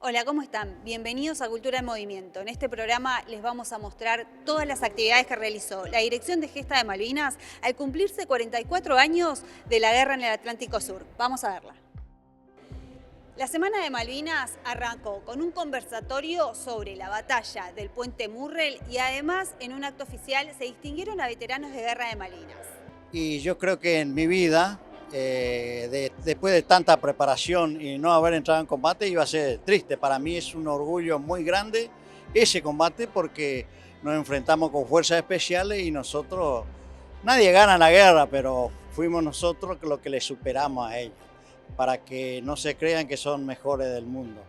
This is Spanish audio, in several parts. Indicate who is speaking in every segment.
Speaker 1: Hola, ¿cómo están? Bienvenidos a Cultura en Movimiento. En este programa les vamos a mostrar todas las actividades que realizó la Dirección de Gesta de Malvinas al cumplirse 44 años de la guerra en el Atlántico Sur. Vamos a verla. La Semana de Malvinas arrancó con un conversatorio sobre la batalla del Puente Murrell y además en un acto oficial se distinguieron a veteranos de guerra de Malvinas.
Speaker 2: Y yo creo que en mi vida, después de tanta preparación y no haber entrado en combate, iba a ser triste. Para mí es un orgullo muy grande ese combate porque nos enfrentamos con fuerzas especiales y nosotros, nadie gana la guerra, pero fuimos nosotros los que le superamos a ellos, para que no se crean que son mejores del mundo.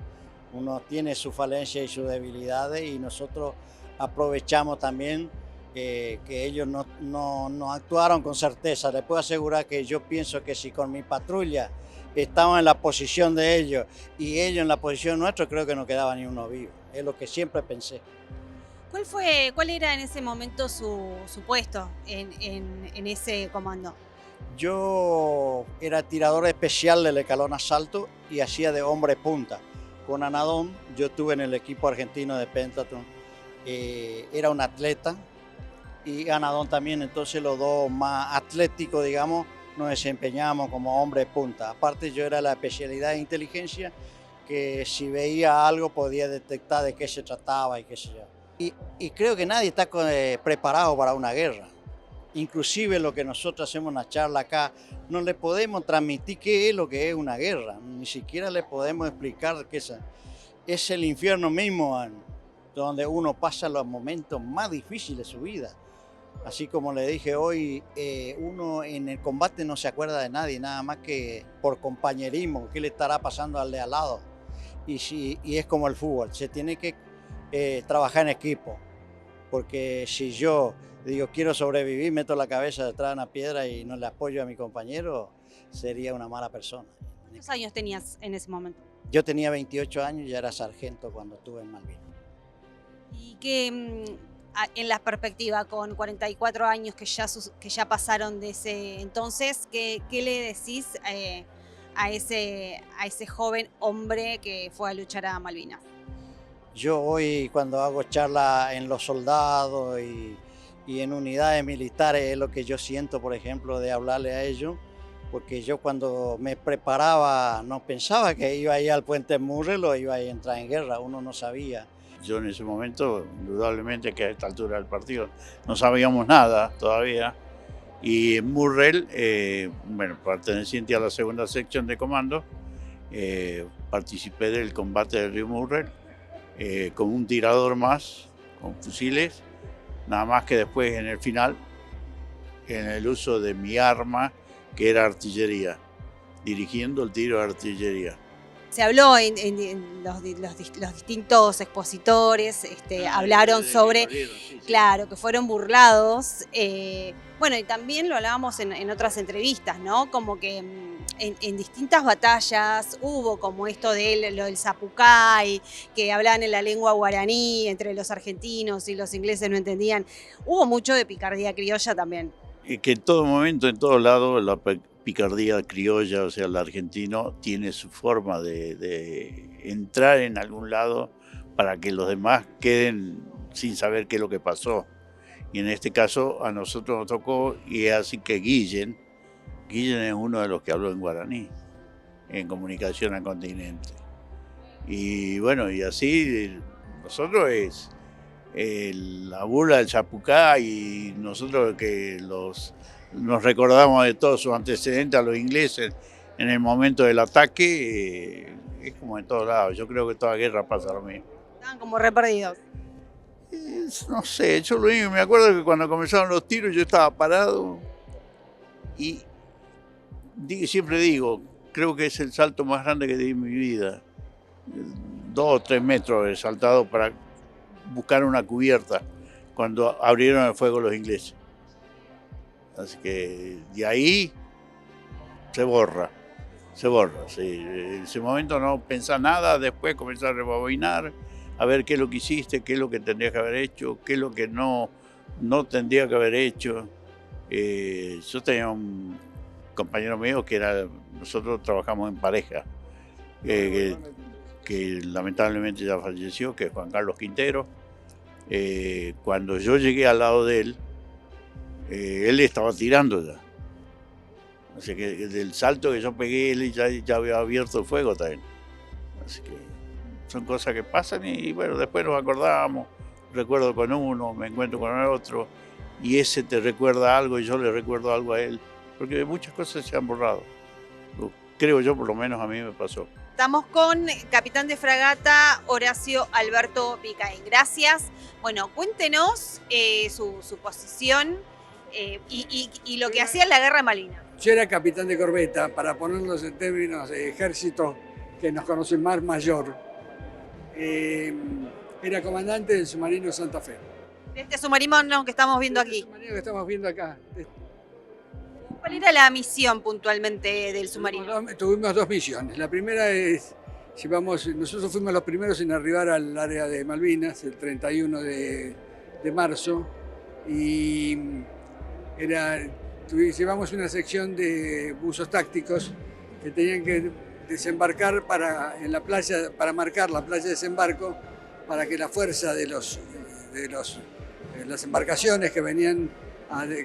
Speaker 2: Uno tiene sus falencias y sus debilidades y nosotros aprovechamos también que ellos no actuaron con certeza. Les puedo asegurar que yo pienso que si con mi patrulla estaban en la posición de ellos y ellos en la posición nuestra, creo que no quedaba ni uno vivo. Es lo que siempre pensé.
Speaker 1: ¿Cuál era en ese momento su puesto en ese comando?
Speaker 2: Yo era tirador especial del escalón asalto y hacía de hombre punta. Con Anadón, yo estuve en el equipo argentino de Pentathlon. Era un atleta y Anadón también, entonces los dos más atléticos, digamos, nos desempeñábamos como hombre punta. Aparte yo era la especialidad de inteligencia, que si veía algo podía detectar de qué se trataba y qué sé yo. Y creo que nadie está preparado para una guerra. Inclusive lo que nosotros hacemos en la charla acá, no le podemos transmitir qué es lo que es una guerra, ni siquiera le podemos explicar que es el infierno mismo, donde uno pasa los momentos más difíciles de su vida. Así como le dije hoy, uno en el combate no se acuerda de nadie, nada más que por compañerismo, qué le estará pasando al de al lado. Y es como el fútbol, se tiene que trabajar en equipo, porque si yo digo quiero sobrevivir, meto la cabeza detrás de una piedra y no le apoyo a mi compañero, sería una mala persona.
Speaker 1: ¿Cuántos años tenías en ese momento?
Speaker 2: Yo tenía 28 años y ya era sargento cuando estuve en Malvinas.
Speaker 1: Y que en la perspectiva, con 44 años que ya pasaron de ese entonces, ¿qué le decís a ese joven hombre que fue a luchar a Malvinas?
Speaker 2: Yo hoy cuando hago charlas en los soldados y en unidades militares es lo que yo siento, por ejemplo, de hablarle a ellos, porque yo cuando me preparaba no pensaba que iba a ir al Puente Murrell o iba a entrar en guerra, uno no sabía.
Speaker 3: Yo en ese momento, indudablemente que a esta altura del partido no sabíamos nada todavía. Y en Murrell, perteneciente a la segunda sección de comando, participé del combate del río Murrell con un tirador más, con fusiles, nada más que después en el final, en el uso de mi arma, que era artillería, dirigiendo el tiro de artillería.
Speaker 1: Se habló en los distintos expositores, hablaron sobre, claro, que fueron burlados. Bueno, y también lo hablábamos en otras entrevistas, ¿no? Como que en distintas batallas hubo como esto de lo del zapucay, que hablaban en la lengua guaraní, entre los argentinos y los ingleses no entendían. Hubo mucho de picardía criolla también.
Speaker 3: Y que en todo momento, en todos lados, la picardía criolla, o sea, el argentino, tiene su forma de entrar en algún lado para que los demás queden sin saber qué es lo que pasó. Y en este caso a nosotros nos tocó, y es así que Guillén es uno de los que habló en guaraní, en comunicación al continente. Y bueno, y así nosotros es la burla del chapucá, y nosotros que nos recordamos de todos sus antecedentes a los ingleses en el momento del ataque, es como en todos lados. Yo creo que toda guerra pasa lo mismo.
Speaker 1: Estaban como re perdidos.
Speaker 3: No sé, yo lo único que me acuerdo es que cuando comenzaron los tiros yo estaba parado y siempre digo, creo que es el salto más grande que di en mi vida. 2 o 3 metros he saltado para buscar una cubierta cuando abrieron el fuego los ingleses. Así que de ahí se borra, sí. En ese momento no pensás nada, después comenzás a rebobinar, a ver qué es lo que hiciste, qué es lo que tendrías que haber hecho, qué es lo que no tendría que haber hecho. Yo tenía un compañero mío nosotros trabajamos en pareja, que lamentablemente ya falleció, que es Juan Carlos Quintero. Cuando yo llegué al lado de él estaba tirando ya. O sea que del salto que yo pegué, él ya había abierto el fuego también. Así que son cosas que pasan y bueno, después nos acordamos. Recuerdo con uno, me encuentro con el otro, y ese te recuerda algo y yo le recuerdo algo a él, porque muchas cosas se han borrado. Creo yo, por lo menos a mí me pasó.
Speaker 1: Estamos con capitán de fragata Horacio Alberto Vicaín. Gracias. Bueno, cuéntenos su posición y lo que hacía en la Guerra de Malvinas.
Speaker 4: Yo era capitán de corbeta, para ponernos en términos de ejército que nos conocen más, mayor. Era comandante del submarino Santa Fe.
Speaker 1: Este submarino que estamos viendo aquí.
Speaker 4: Este submarino que estamos viendo acá.
Speaker 1: ¿Cuál era la misión puntualmente del submarino?
Speaker 4: Tuvimos dos misiones. La primera es, nosotros fuimos los primeros en arribar al área de Malvinas, el 31 de marzo, y llevamos una sección de buzos tácticos que tenían que desembarcar en la playa, para marcar la playa de desembarco, para que la fuerza de las embarcaciones que venían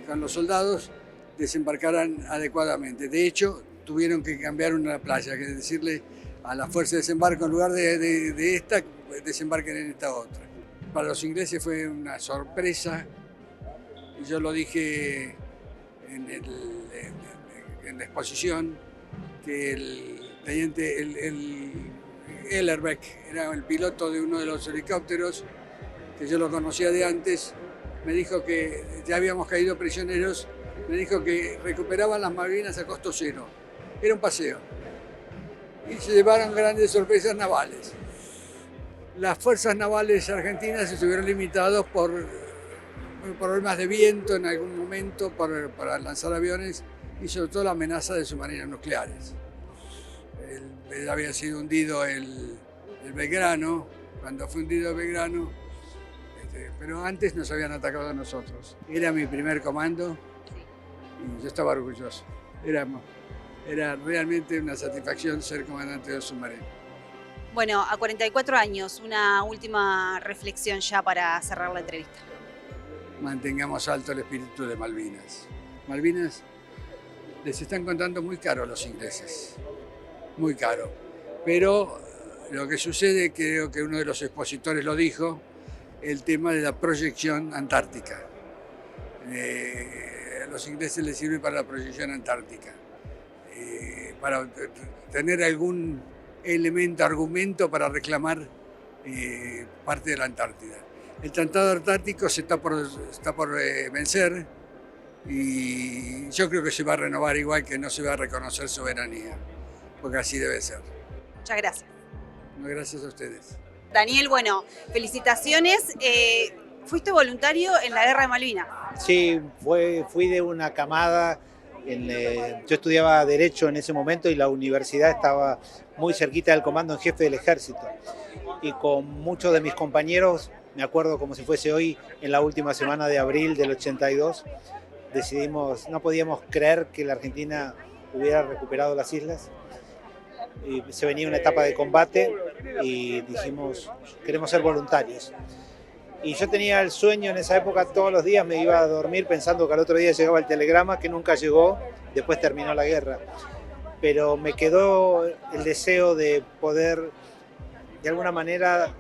Speaker 4: con los soldados desembarcaran adecuadamente. De hecho, tuvieron que cambiar una playa, que decirle a la fuerza de desembarco, en lugar de esta, desembarquen en esta otra. Para los ingleses fue una sorpresa, y yo lo dije en la exposición, que el teniente Ellerbeck era el piloto de uno de los helicópteros, que yo lo conocía de antes, me dijo que ya habíamos caído prisioneros, me dijo que recuperaban las Malvinas a costo cero. Era un paseo. Y se llevaron grandes sorpresas navales. Las fuerzas navales argentinas estuvieron limitadas por problemas de viento en algún momento para lanzar aviones, y sobre todo la amenaza de submarinos nucleares. Había sido hundido el Belgrano, cuando fue hundido el Belgrano, pero antes nos habían atacado a nosotros. Era mi primer comando y yo estaba orgulloso. Era realmente una satisfacción ser comandante de un submarino.
Speaker 1: Bueno, a 44 años, una última reflexión ya para cerrar la entrevista.
Speaker 4: Mantengamos alto el espíritu de Malvinas. Malvinas les están contando muy caro a los ingleses, muy caro. Pero lo que sucede, creo que uno de los expositores lo dijo, el tema de la proyección antártica. A los ingleses les sirve para la proyección antártica, para tener algún argumento para reclamar parte de la Antártida. El Tratado Antártico está por vencer, y yo creo que se va a renovar, igual que no se va a reconocer soberanía, porque así debe ser.
Speaker 1: Muchas gracias.
Speaker 4: Gracias a ustedes.
Speaker 1: Daniel, bueno, felicitaciones. Fuiste voluntario en la Guerra de Malvinas.
Speaker 5: Sí, fui de una camada. Yo estudiaba Derecho en ese momento y la universidad estaba muy cerquita del comando en jefe del ejército. Y con muchos de mis compañeros, me acuerdo como si fuese hoy, en la última semana de abril del 82, no podíamos creer que la Argentina hubiera recuperado las islas. Y se venía una etapa de combate y dijimos, queremos ser voluntarios. Y yo tenía el sueño en esa época, todos los días me iba a dormir pensando que al otro día llegaba el telegrama, que nunca llegó, después terminó la guerra. Pero me quedó el deseo de poder, de alguna manera,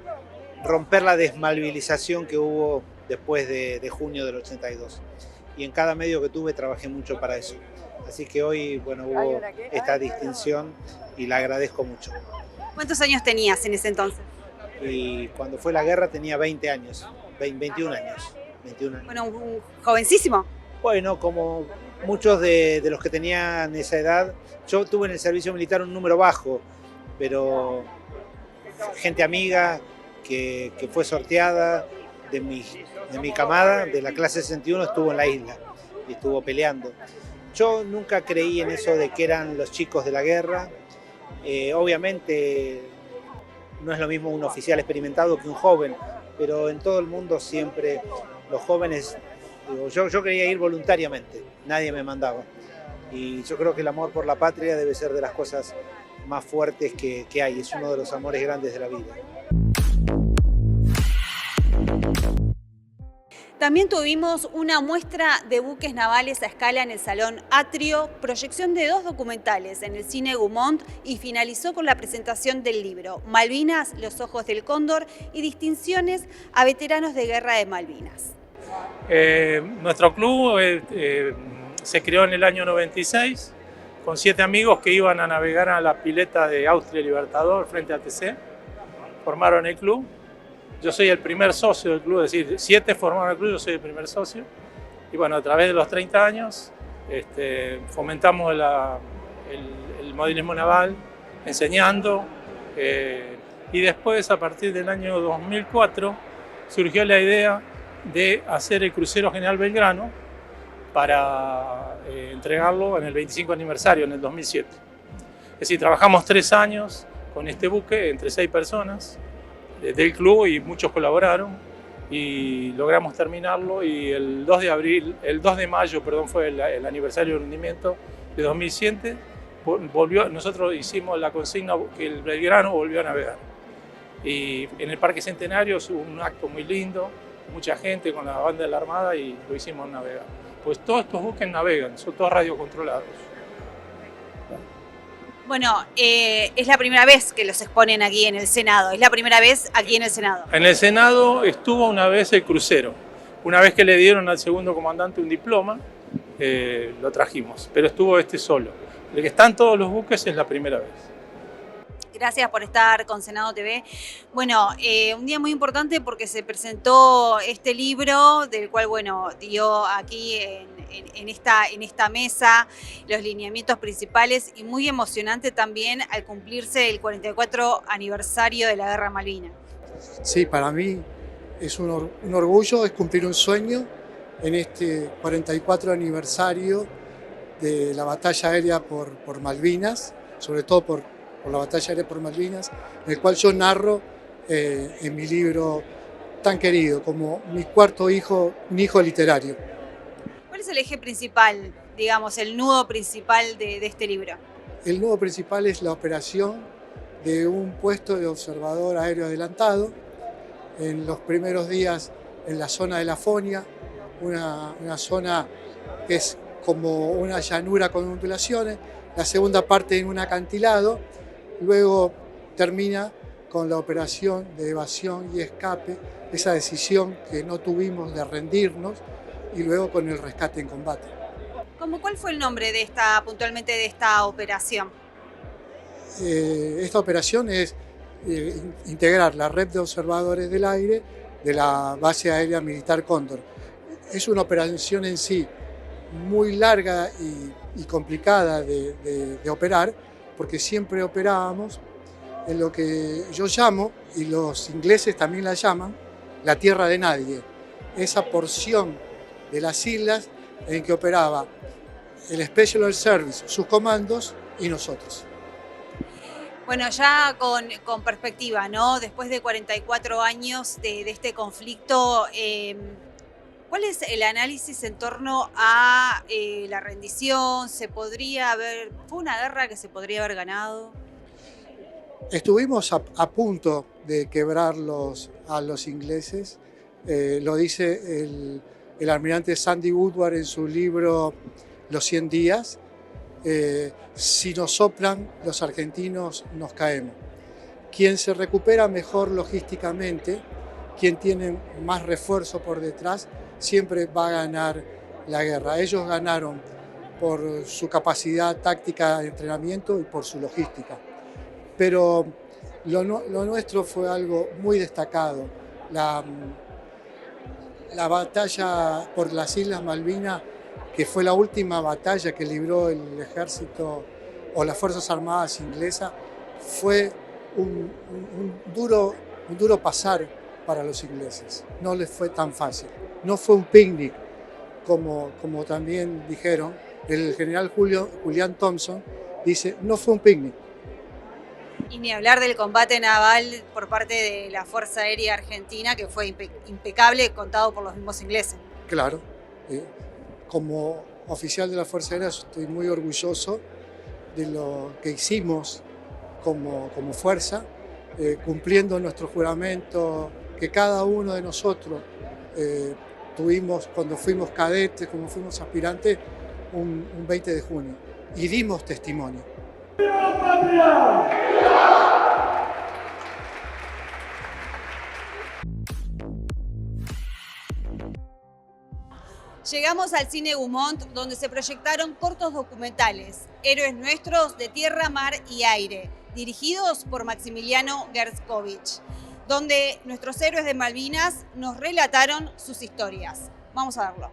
Speaker 5: romper la desmalvilización que hubo después de junio del 82. Y en cada medio que tuve trabajé mucho para eso. Así que hoy, bueno, hubo esta distinción y la agradezco mucho.
Speaker 1: ¿Cuántos años tenías en ese entonces?
Speaker 5: Y cuando fue la guerra tenía 20 años, 21 años.
Speaker 1: Bueno, un jovencísimo.
Speaker 5: Bueno, como muchos de los que tenían esa edad, yo tuve en el servicio militar un número bajo, pero gente amiga que fue sorteada de mi camada, de la clase 61, estuvo en la isla y estuvo peleando. Yo nunca creí en eso de que eran los chicos de la guerra. Obviamente no es lo mismo un oficial experimentado que un joven, pero en todo el mundo siempre los jóvenes, yo quería ir voluntariamente, nadie me mandaba. Y yo creo que el amor por la patria debe ser de las cosas más fuertes que hay. Es uno de los amores grandes de la vida.
Speaker 1: También tuvimos una muestra de buques navales a escala en el Salón Atrio, proyección de 2 documentales en el Cine Gaumont y finalizó con la presentación del libro Malvinas, los ojos del cóndor y distinciones a veteranos de guerra de Malvinas.
Speaker 6: Nuestro club se creó en el año 96 con 7 amigos que iban a navegar a la pileta de Austria Libertador frente a TC. Formaron el club. Yo soy el primer socio del club, es decir, 7 formaron el club, yo soy el primer socio. Y bueno, a través de los 30 años fomentamos el modernismo naval, enseñando. Y después, a partir del año 2004, surgió la idea de hacer el crucero General Belgrano para entregarlo en el 25 aniversario, en el 2007. Es decir, trabajamos 3 años con este buque, entre 6 personas del club y muchos colaboraron y logramos terminarlo y el 2 de mayo fue el aniversario del hundimiento de 2007, nosotros hicimos la consigna que el Belgrano volvió a navegar. Y en el Parque Centenario hubo un acto muy lindo, mucha gente con la banda de la Armada y lo hicimos navegar. Pues todos estos buques navegan, son todos radiocontrolados.
Speaker 1: Bueno, es la primera vez que los exponen aquí en el Senado, es la primera vez aquí en el Senado.
Speaker 6: En el Senado estuvo una vez el crucero, una vez que le dieron al segundo comandante un diploma, lo trajimos, pero estuvo solo. El que están todos los buques es la primera vez.
Speaker 1: Gracias por estar con Senado TV. Bueno, un día muy importante porque se presentó este libro del cual, bueno, dio aquí en esta mesa los lineamientos principales y muy emocionante también al cumplirse el 44 aniversario de la Guerra Malvinas.
Speaker 7: Sí, para mí es un orgullo, es cumplir un sueño en este 44 aniversario de la batalla aérea por Malvinas, sobre todo por la batalla aérea por Malvinas, en el cual yo narro en mi libro tan querido como mi cuarto hijo, un hijo literario.
Speaker 1: ¿Cuál es el eje principal, digamos, el nudo principal de este libro?
Speaker 7: El nudo principal es la operación de un puesto de observador aéreo adelantado en los primeros días en la zona de la Fonia, una zona que es como una llanura con ondulaciones, la segunda parte en un acantilado. Luego termina con la operación de evasión y escape, esa decisión que no tuvimos de rendirnos, y luego con el rescate en combate.
Speaker 1: ¿Cuál fue el nombre puntualmente de esta operación?
Speaker 7: Esta operación es integrar la red de observadores del aire de la base aérea militar Cóndor. Es una operación en sí muy larga y complicada de operar, porque siempre operábamos en lo que yo llamo, y los ingleses también la llaman, la tierra de nadie. Esa porción de las islas en que operaba el Special Air Service, sus comandos y nosotros.
Speaker 1: Bueno, ya con perspectiva, ¿no? Después de 44 años de este conflicto, ¿cuál es el análisis en torno a la rendición? ¿Fue una guerra que se podría haber ganado?
Speaker 7: Estuvimos a punto de quebrarlos a los ingleses, lo dice el almirante Sandy Woodward en su libro Los 100 días. Si nos soplan, los argentinos nos caemos. Quien se recupera mejor logísticamente, quien tiene más refuerzo por detrás, siempre va a ganar la guerra. Ellos ganaron por su capacidad táctica de entrenamiento y por su logística. Pero lo nuestro fue algo muy destacado. La batalla por las Islas Malvinas, que fue la última batalla que libró el ejército o las Fuerzas Armadas inglesas, fue un duro pasar para los ingleses. No les fue tan fácil. No fue un picnic, como también dijeron. El general Julian Thompson dice, no fue un picnic.
Speaker 1: Y ni hablar del combate naval por parte de la Fuerza Aérea Argentina, que fue impecable, contado por los mismos ingleses.
Speaker 7: Claro. Como oficial de la Fuerza Aérea estoy muy orgulloso de lo que hicimos como fuerza, cumpliendo nuestro juramento que cada uno de nosotros tuvimos cuando fuimos cadetes, como fuimos aspirantes, un 20 de junio, y dimos testimonio.
Speaker 1: Llegamos al Cine Gaumont, donde se proyectaron cortos documentales, Héroes Nuestros de Tierra, Mar y Aire, dirigidos por Maximiliano Gerskovich, donde nuestros héroes de Malvinas nos relataron sus historias. Vamos a verlo.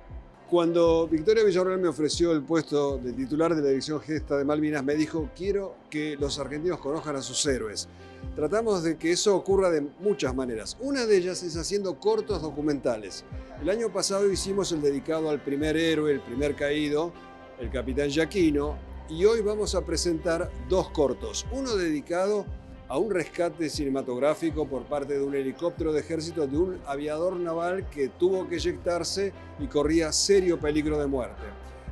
Speaker 8: Cuando Victoria Villarreal me ofreció el puesto de titular de la Dirección Gesta de Malvinas, me dijo: quiero que los argentinos conozcan a sus héroes. Tratamos de que eso ocurra de muchas maneras. Una de ellas es haciendo cortos documentales. El año pasado hicimos el dedicado al primer héroe, el primer caído, el capitán Giaquino, y hoy vamos a presentar dos cortos. Uno dedicado a un rescate cinematográfico por parte de un helicóptero de ejército de un aviador naval que tuvo que eyectarse y corría serio peligro de muerte.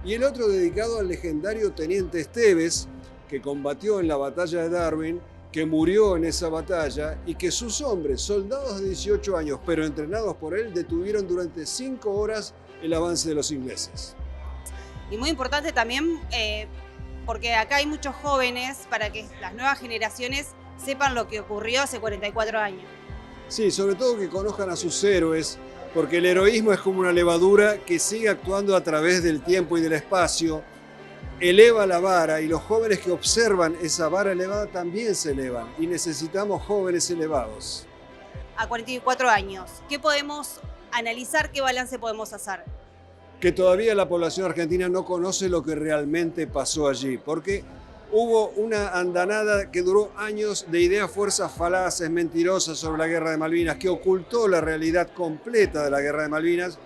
Speaker 8: Y el otro dedicado al legendario teniente Esteves, que combatió en la batalla de Darwin, que murió en esa batalla y que sus hombres, soldados de 18 años, pero entrenados por él, detuvieron durante 5 horas el avance de los ingleses.
Speaker 1: Y muy importante también, porque acá hay muchos jóvenes, para que las nuevas generaciones sepan lo que ocurrió hace 44 años.
Speaker 8: Sí, sobre todo que conozcan a sus héroes, porque el heroísmo es como una levadura que sigue actuando a través del tiempo y del espacio, eleva la vara, y los jóvenes que observan esa vara elevada también se elevan, y necesitamos jóvenes elevados.
Speaker 1: A 44 años, ¿qué podemos analizar, qué balance podemos hacer?
Speaker 8: Que todavía la población argentina no conoce lo que realmente pasó allí, porque hubo una andanada que duró años de ideas, fuerzas falaces, mentirosas sobre la Guerra de Malvinas, que ocultó la realidad completa de la Guerra de Malvinas,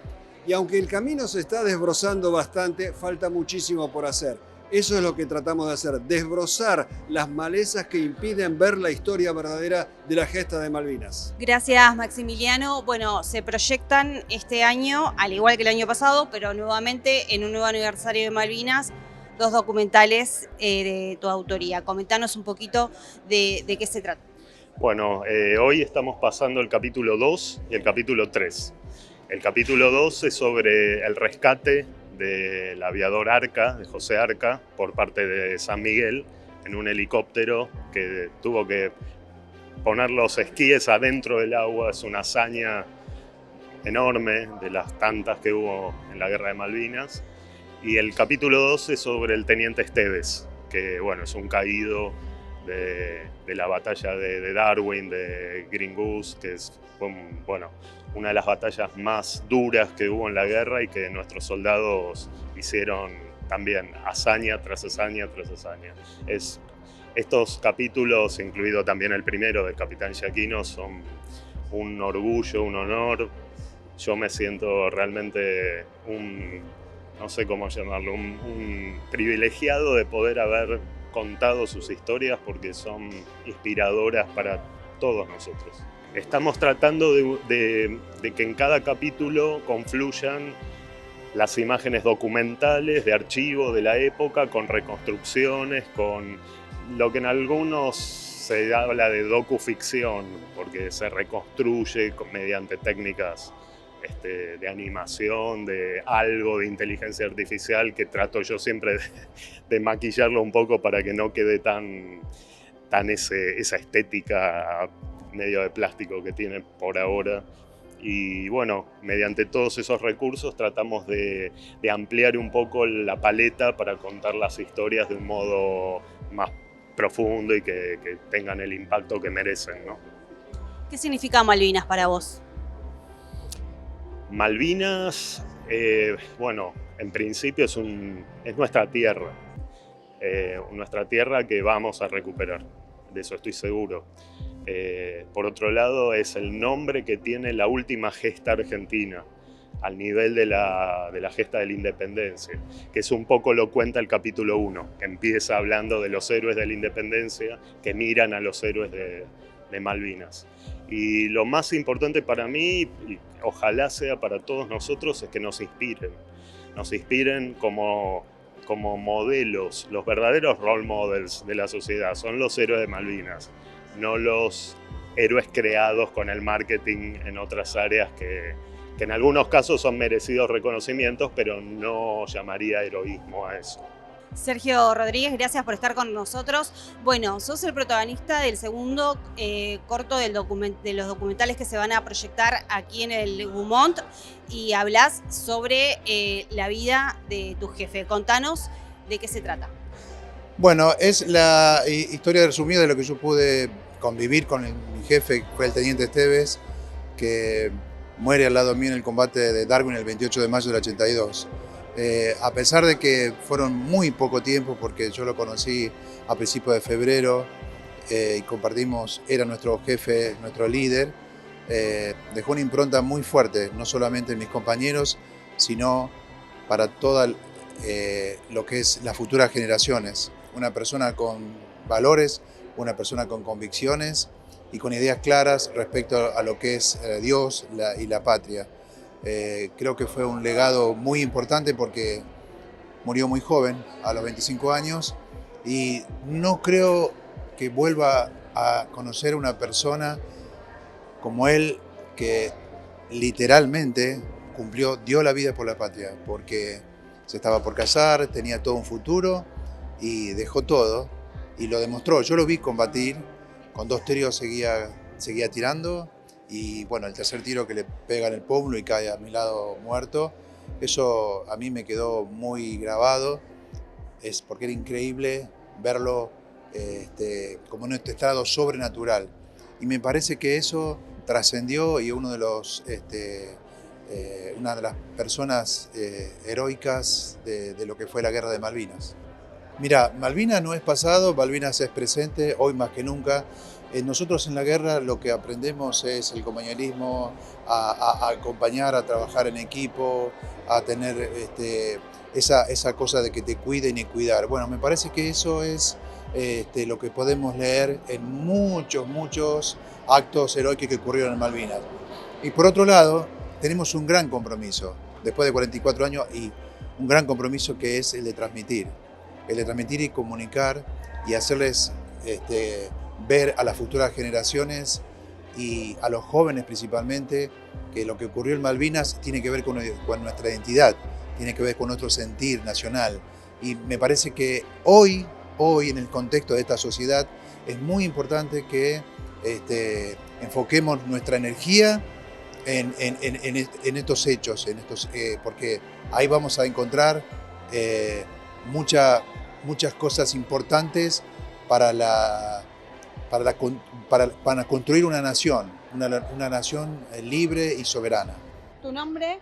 Speaker 8: y aunque el camino se está desbrozando bastante, falta muchísimo por hacer. Eso es lo que tratamos de hacer, desbrozar las malezas que impiden ver la historia verdadera de la gesta de Malvinas.
Speaker 1: Gracias, Maximiliano. Bueno, se proyectan este año, al igual que el año pasado, pero nuevamente en un nuevo aniversario de Malvinas, dos documentales de tu autoría. Comentanos un poquito de qué se trata.
Speaker 9: Bueno, hoy estamos pasando el capítulo 2 y el capítulo 3. El capítulo 2 es sobre el rescate del aviador Arca, de José Arca, por parte de San Miguel, en un helicóptero que tuvo que poner los esquíes adentro del agua. Es una hazaña enorme, de las tantas que hubo en la Guerra de Malvinas. Y el capítulo 2 es sobre el teniente Esteves, que bueno, es un caído de la batalla de Darwin, de Green Goose, que es bueno, una de las batallas más duras que hubo en la guerra y que nuestros soldados hicieron también hazaña tras hazaña tras hazaña. Estos capítulos, incluido también el primero del capitán Giaquino, son un orgullo, un honor. Yo me siento realmente no sé cómo llamarlo, un privilegiado de poder haber contado sus historias, porque son inspiradoras para todos nosotros. Estamos tratando de que en cada capítulo confluyan las imágenes documentales de archivo de la época, con reconstrucciones, con lo que en algunos se habla de docuficción, porque se reconstruye mediante técnicas de animación, de algo de inteligencia artificial, que trato yo siempre de maquillarlo un poco para que no quede tan esa estética medio de plástico que tiene por ahora. Y bueno, mediante todos esos recursos tratamos de ampliar un poco la paleta para contar las historias de un modo más profundo y que tengan el impacto que merecen, ¿no?
Speaker 1: ¿Qué significa Malvinas para vos?
Speaker 9: Malvinas, bueno, en principio es nuestra tierra que vamos a recuperar, de eso estoy seguro. Por otro lado, es el nombre que tiene la última gesta argentina, al nivel de la gesta de la independencia, que es un poco lo cuenta el capítulo 1, que empieza hablando de los héroes de la independencia que miran a los héroes de Malvinas. Y lo más importante para mí, y ojalá sea para todos nosotros, es que nos inspiren como como modelos, los verdaderos role models de la sociedad, son los héroes de Malvinas, no los héroes creados con el marketing en otras áreas que en algunos casos son merecidos reconocimientos, pero no llamaría heroísmo a eso.
Speaker 1: Sergio Rodríguez, gracias por estar con nosotros. Bueno, sos el protagonista del segundo corto de los documentales que se van a proyectar aquí en el Gaumont y hablás sobre la vida de tu jefe. Contanos de qué se trata.
Speaker 10: Bueno, es la historia resumida de lo que yo pude convivir con mi jefe, que fue el teniente Esteves, que muere al lado mío en el combate de Darwin el 28 de mayo del 82. A pesar de que fueron muy poco tiempo, porque yo lo conocí a principios de febrero y compartimos, era nuestro jefe, nuestro líder, dejó una impronta muy fuerte, no solamente en mis compañeros, sino para toda lo que es las futuras generaciones. Una persona con valores, una persona con convicciones y con ideas claras respecto a lo que es Dios y la patria. Creo que fue un legado muy importante porque murió muy joven, a los 25 años, y no creo que vuelva a conocer una persona como él que literalmente dio la vida por la patria, porque se estaba por casar, tenía todo un futuro y dejó todo y lo demostró. Yo lo vi combatir, con 2 tiros seguía tirando. Y bueno, el tercer tiro que le pega en el pómulo y cae a mi lado muerto, eso a mí me quedó muy grabado, es porque era increíble verlo como en este estado sobrenatural. Y me parece que eso trascendió y una de las personas heroicas de lo que fue la guerra de Malvinas. Mira, Malvinas no es pasado, Malvinas es presente, hoy más que nunca. Nosotros en la guerra lo que aprendemos es el compañerismo, a acompañar, a trabajar en equipo, a tener esa cosa de que te cuiden y cuidar. Bueno, me parece que eso es lo que podemos leer en muchos actos heroicos que ocurrieron en Malvinas. Y por otro lado, tenemos un gran compromiso, después de 44 años, y un gran compromiso que es el de transmitir y comunicar y hacerles ver a las futuras generaciones y a los jóvenes principalmente que lo que ocurrió en Malvinas tiene que ver con nuestra identidad, tiene que ver con nuestro sentir nacional. Y me parece que hoy en el contexto de esta sociedad es muy importante que enfoquemos nuestra energía en estos hechos, porque ahí vamos a encontrar muchas cosas importantes para construir una nación libre y soberana.
Speaker 1: ¿Tu nombre?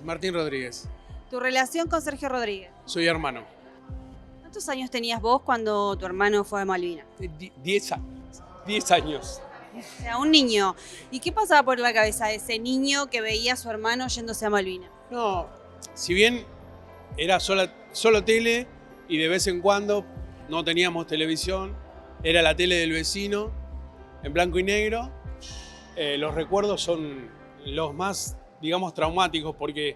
Speaker 11: Martín Rodríguez.
Speaker 1: ¿Tu relación con Sergio Rodríguez?
Speaker 11: Soy hermano.
Speaker 1: ¿Cuántos años tenías vos cuando tu hermano fue a Malvinas?
Speaker 11: 10 años.
Speaker 1: O sea, un niño. ¿Y qué pasaba por la cabeza de ese niño que veía a su hermano yéndose a Malvinas?
Speaker 11: No, si bien era solo tele y de vez en cuando no teníamos televisión, era la tele del vecino en blanco y negro, los recuerdos son los más, digamos, traumáticos, porque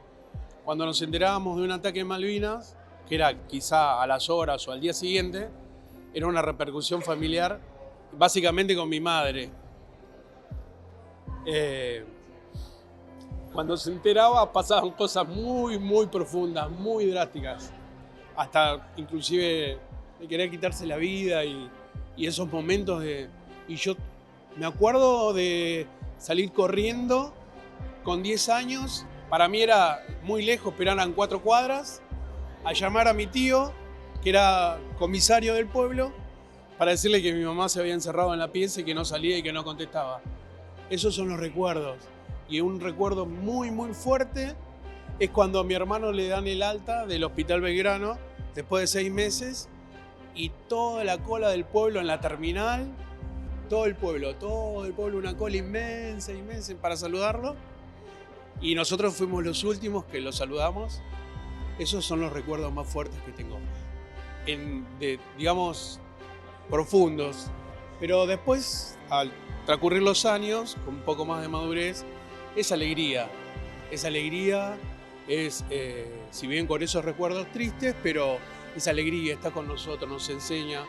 Speaker 11: cuando nos enterábamos de un ataque en Malvinas, que era quizá a las horas o al día siguiente, era una repercusión familiar, básicamente con mi madre. Cuando se enteraba pasaban cosas muy profundas, muy drásticas, hasta inclusive de querer quitarse la vida y esos momentos y yo me acuerdo de salir corriendo con 10 años, para mí era muy lejos, pero eran 4 cuadras, a llamar a mi tío, que era comisario del pueblo, para decirle que mi mamá se había encerrado en la pieza y que no salía y que no contestaba. Esos son los recuerdos. Y un recuerdo muy fuerte es cuando a mi hermano le dan el alta del Hospital Belgrano, después de 6 meses, y toda la cola del pueblo en la terminal, todo el pueblo, una cola inmensa para saludarlo. Y nosotros fuimos los últimos que lo saludamos. Esos son los recuerdos más fuertes que tengo, digamos, profundos. Pero después, al transcurrir los años, con un poco más de madurez, esa alegría, es, si bien con esos recuerdos tristes, pero esa alegría está con nosotros, nos enseña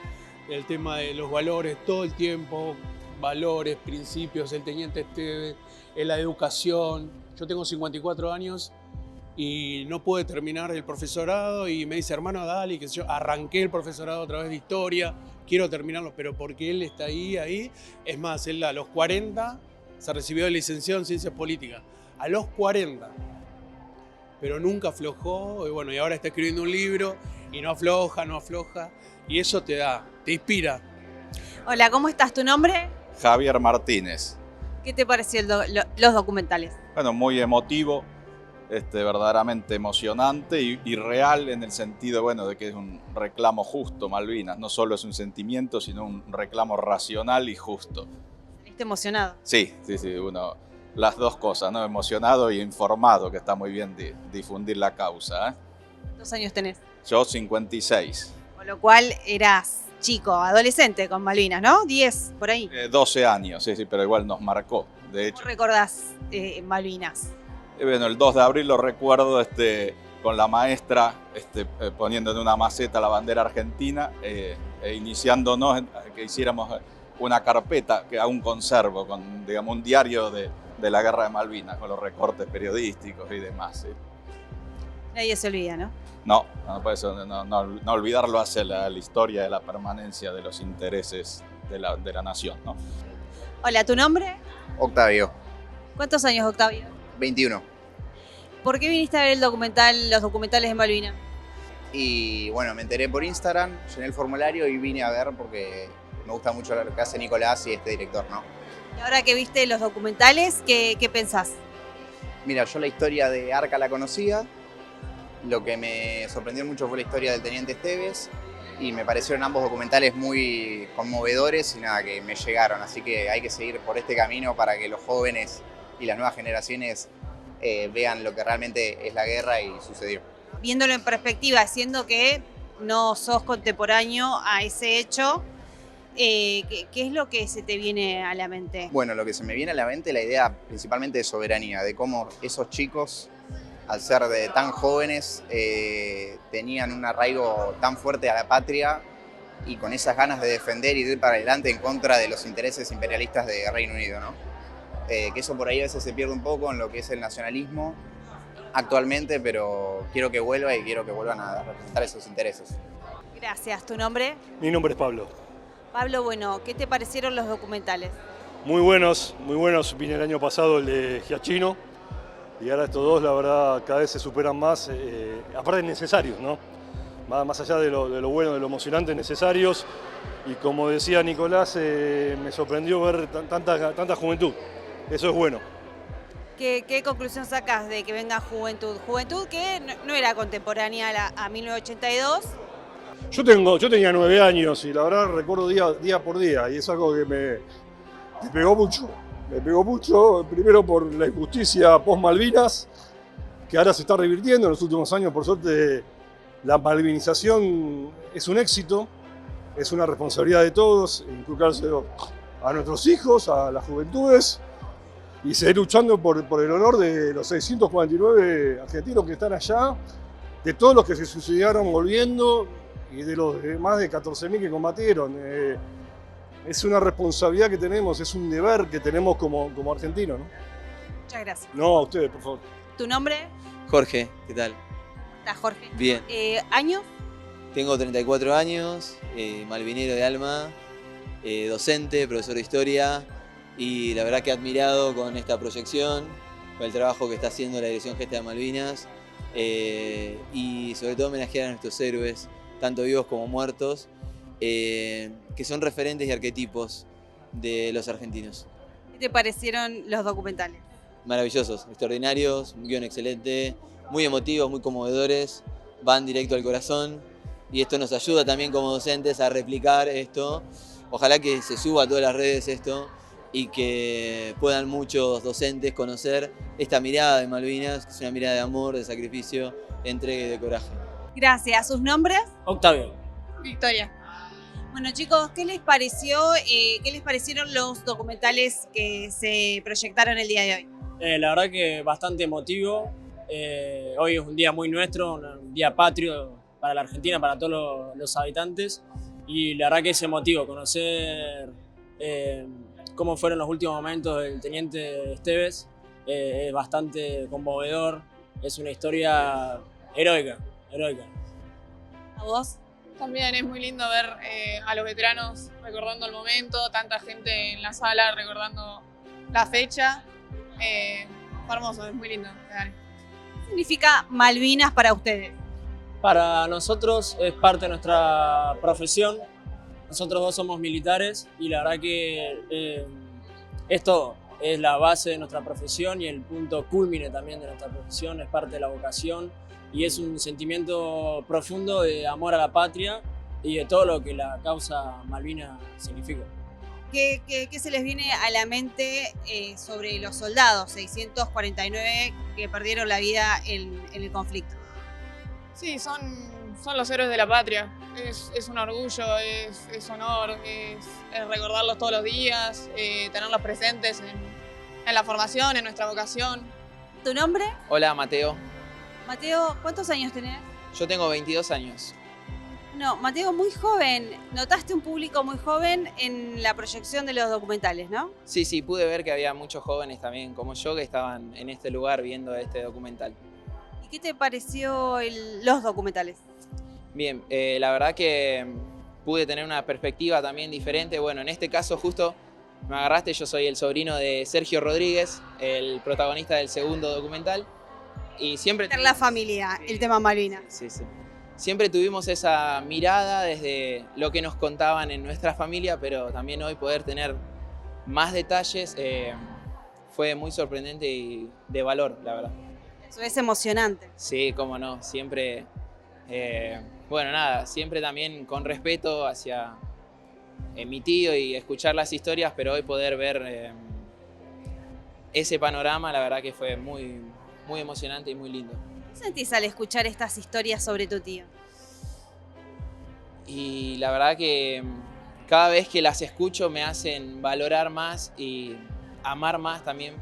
Speaker 11: el tema de los valores todo el tiempo, valores, principios, el teniente Esteves, en la educación. Yo tengo 54 años y no pude terminar el profesorado y me dice, hermano, dale, que yo arranqué el profesorado otra vez de historia, quiero terminarlo, pero porque él está ahí. Es más, él a los 40 se recibió de licenciado en Ciencias Políticas, a los 40, pero nunca aflojó, y bueno, y ahora está escribiendo un libro y no afloja, y eso te inspira.
Speaker 1: Hola, ¿cómo estás? ¿Tu nombre?
Speaker 12: Javier Martínez.
Speaker 1: ¿Qué te pareció los documentales?
Speaker 12: Bueno, muy emotivo, verdaderamente emocionante y real en el sentido, bueno, de que es un reclamo justo, Malvinas. No solo es un sentimiento, sino un reclamo racional y justo.
Speaker 1: ¿Estás emocionado?
Speaker 12: Sí, las dos cosas, ¿no? Emocionado y informado, que está muy bien difundir la causa, ¿eh?
Speaker 1: ¿Cuántos años tenés?
Speaker 12: Yo 56.
Speaker 1: Con lo cual eras chico, adolescente con Malvinas, ¿no? 10, por ahí.
Speaker 12: 12 años, sí, pero igual nos marcó, de hecho.
Speaker 1: ¿Cómo recordás Malvinas?
Speaker 12: Bueno, el 2 de abril lo recuerdo con la maestra poniendo en una maceta la bandera argentina e iniciándonos que hiciéramos una carpeta que aún conservo, con digamos, un diario de la Guerra de Malvinas, con los recortes periodísticos y demás. ¿Sí?
Speaker 1: Nadie se olvida, ¿no?
Speaker 12: No, no olvidarlo hace la historia de la permanencia de los intereses de la nación, ¿no?
Speaker 1: Hola, ¿tu nombre?
Speaker 13: Octavio.
Speaker 1: ¿Cuántos años, Octavio?
Speaker 13: 21.
Speaker 1: ¿Por qué viniste a ver los documentales de Malvinas?
Speaker 13: Y bueno, me enteré por Instagram, llené el formulario y vine a ver porque me gusta mucho lo que hace Nicolás y este director, ¿no?
Speaker 1: Y ahora que viste los documentales, ¿qué pensás?
Speaker 13: Mira, yo la historia de Arca la conocía. Lo que me sorprendió mucho fue la historia del teniente Esteves y me parecieron ambos documentales muy conmovedores y nada, que me llegaron. Así que hay que seguir por este camino para que los jóvenes y las nuevas generaciones vean lo que realmente es la guerra y sucedió.
Speaker 1: Viéndolo en perspectiva, siendo que no sos contemporáneo a ese hecho, ¿qué es lo que se te viene a la mente?
Speaker 13: Bueno, lo que se me viene a la mente es la idea principalmente de soberanía, de cómo esos chicos, al ser de tan jóvenes, tenían un arraigo tan fuerte a la patria y con esas ganas de defender y de ir para adelante en contra de los intereses imperialistas de Reino Unido, ¿no? Que eso por ahí a veces se pierde un poco en lo que es el nacionalismo actualmente, pero quiero que vuelva y quiero que vuelvan a representar esos intereses.
Speaker 1: Gracias. ¿Tu nombre?
Speaker 14: Mi nombre es Pablo.
Speaker 1: Pablo, bueno, ¿qué te parecieron los documentales?
Speaker 14: Muy buenos. Vine el año pasado el de Giachino y ahora estos dos, la verdad, cada vez se superan más, aparte necesarios, ¿no? Más allá de lo bueno, de lo emocionante, necesarios. Y como decía Nicolás, me sorprendió ver tanta juventud. Eso es bueno.
Speaker 1: ¿Qué conclusión sacás de que venga Juventud? Juventud que no era contemporánea a 1982.
Speaker 14: Yo tenía 9 años y la verdad recuerdo día por día y es algo que me pegó mucho. Me pegó mucho, primero por la injusticia post-Malvinas, que ahora se está revirtiendo en los últimos años. Por suerte, la malvinización es un éxito, es una responsabilidad de todos, inculcárselo a nuestros hijos, a las juventudes, y seguir luchando por el honor de los 649 argentinos que están allá, de todos los que se suicidaron volviendo y de los más de 14.000 que combatieron. Es una responsabilidad que tenemos, es un deber que tenemos como argentinos, ¿no?
Speaker 1: Muchas gracias.
Speaker 14: No, a ustedes, por favor.
Speaker 1: ¿Tu nombre?
Speaker 15: Jorge, ¿qué tal?
Speaker 1: ¿Estás, Jorge?
Speaker 15: Bien.
Speaker 1: ¿Años?
Speaker 15: Tengo 34 años, malvinero de alma, docente, profesor de historia y la verdad que admirado con esta proyección, con el trabajo que está haciendo la Dirección Gesta de Malvinas y sobre todo homenajear a nuestros héroes, tanto vivos como muertos, que son referentes y arquetipos de los argentinos.
Speaker 1: ¿Qué te parecieron los documentales?
Speaker 15: Maravillosos, extraordinarios, un guión excelente, muy emotivos, muy conmovedores, van directo al corazón y esto nos ayuda también como docentes a replicar esto. Ojalá que se suba a todas las redes esto y que puedan muchos docentes conocer esta mirada de Malvinas, que es una mirada de amor, de sacrificio, de entrega y de coraje.
Speaker 1: Gracias. ¿Sus nombres?
Speaker 16: Octavio.
Speaker 1: Victoria. Bueno, chicos, ¿qué les pareció? ¿Qué les parecieron los documentales que se proyectaron el día de hoy?
Speaker 16: La verdad que bastante emotivo, Hoy es un día muy nuestro, un día patrio para la Argentina, para todos los habitantes, y la verdad que es emotivo conocer cómo fueron los últimos momentos del teniente Esteves. Es bastante conmovedor, es una historia heroica.
Speaker 1: ¿A vos?
Speaker 17: También es muy lindo ver a los veteranos recordando el momento, tanta gente en la sala recordando la fecha. Fue hermoso, es muy lindo.
Speaker 1: ¿Qué significa Malvinas para ustedes?
Speaker 16: Para nosotros es parte de nuestra profesión. Nosotros dos somos militares y la verdad que es todo. Es la base de nuestra profesión y el punto cúlmine también de nuestra profesión, es parte de la vocación y es un sentimiento profundo de amor a la patria y de todo lo que la causa Malvinas significa.
Speaker 1: ¿Qué se les viene a la mente sobre los soldados, 649 que perdieron la vida en el conflicto?
Speaker 17: Sí, son los héroes de la patria. Es un orgullo, es honor, es recordarlos todos los días, tenerlos presentes en la formación, en nuestra vocación.
Speaker 1: ¿Tu nombre?
Speaker 18: Hola, Mateo.
Speaker 1: Mateo, ¿cuántos años tenés?
Speaker 18: Yo tengo 22 años.
Speaker 1: No, Mateo, muy joven. Notaste un público muy joven en la proyección de los documentales, ¿no?
Speaker 18: Sí, pude ver que había muchos jóvenes también como yo que estaban en este lugar viendo este documental.
Speaker 1: ¿Y qué te pareció los documentales?
Speaker 18: Bien, la verdad que pude tener una perspectiva también diferente. Bueno, en este caso justo me agarraste, yo soy el sobrino de Sergio Rodríguez, el protagonista del segundo documental. Y siempre...
Speaker 1: La familia, el tema Malvinas.
Speaker 18: Sí. Siempre tuvimos esa mirada desde lo que nos contaban en nuestra familia, pero también hoy poder tener más detalles fue muy sorprendente y de valor, la verdad.
Speaker 1: Eso es emocionante.
Speaker 18: Sí, cómo no, siempre, bueno, nada, siempre también con respeto hacia mi tío y escuchar las historias, pero hoy poder ver ese panorama, la verdad que fue muy emocionante y muy lindo.
Speaker 1: ¿Qué sentís al escuchar estas historias sobre tu tío?
Speaker 18: Y la verdad que cada vez que las escucho me hacen valorar más y amar más también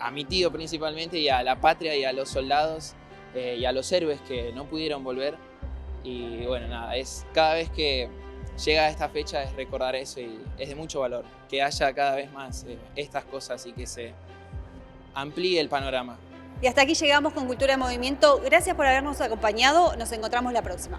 Speaker 18: a mi tío principalmente y a la patria y a los soldados y a los héroes que no pudieron volver. Y bueno, nada, cada vez que llega esta fecha es recordar eso y es de mucho valor, que haya cada vez más estas cosas y que se amplíe el panorama.
Speaker 1: Y hasta aquí llegamos con Cultura en Movimiento. Gracias por habernos acompañado. Nos encontramos la próxima.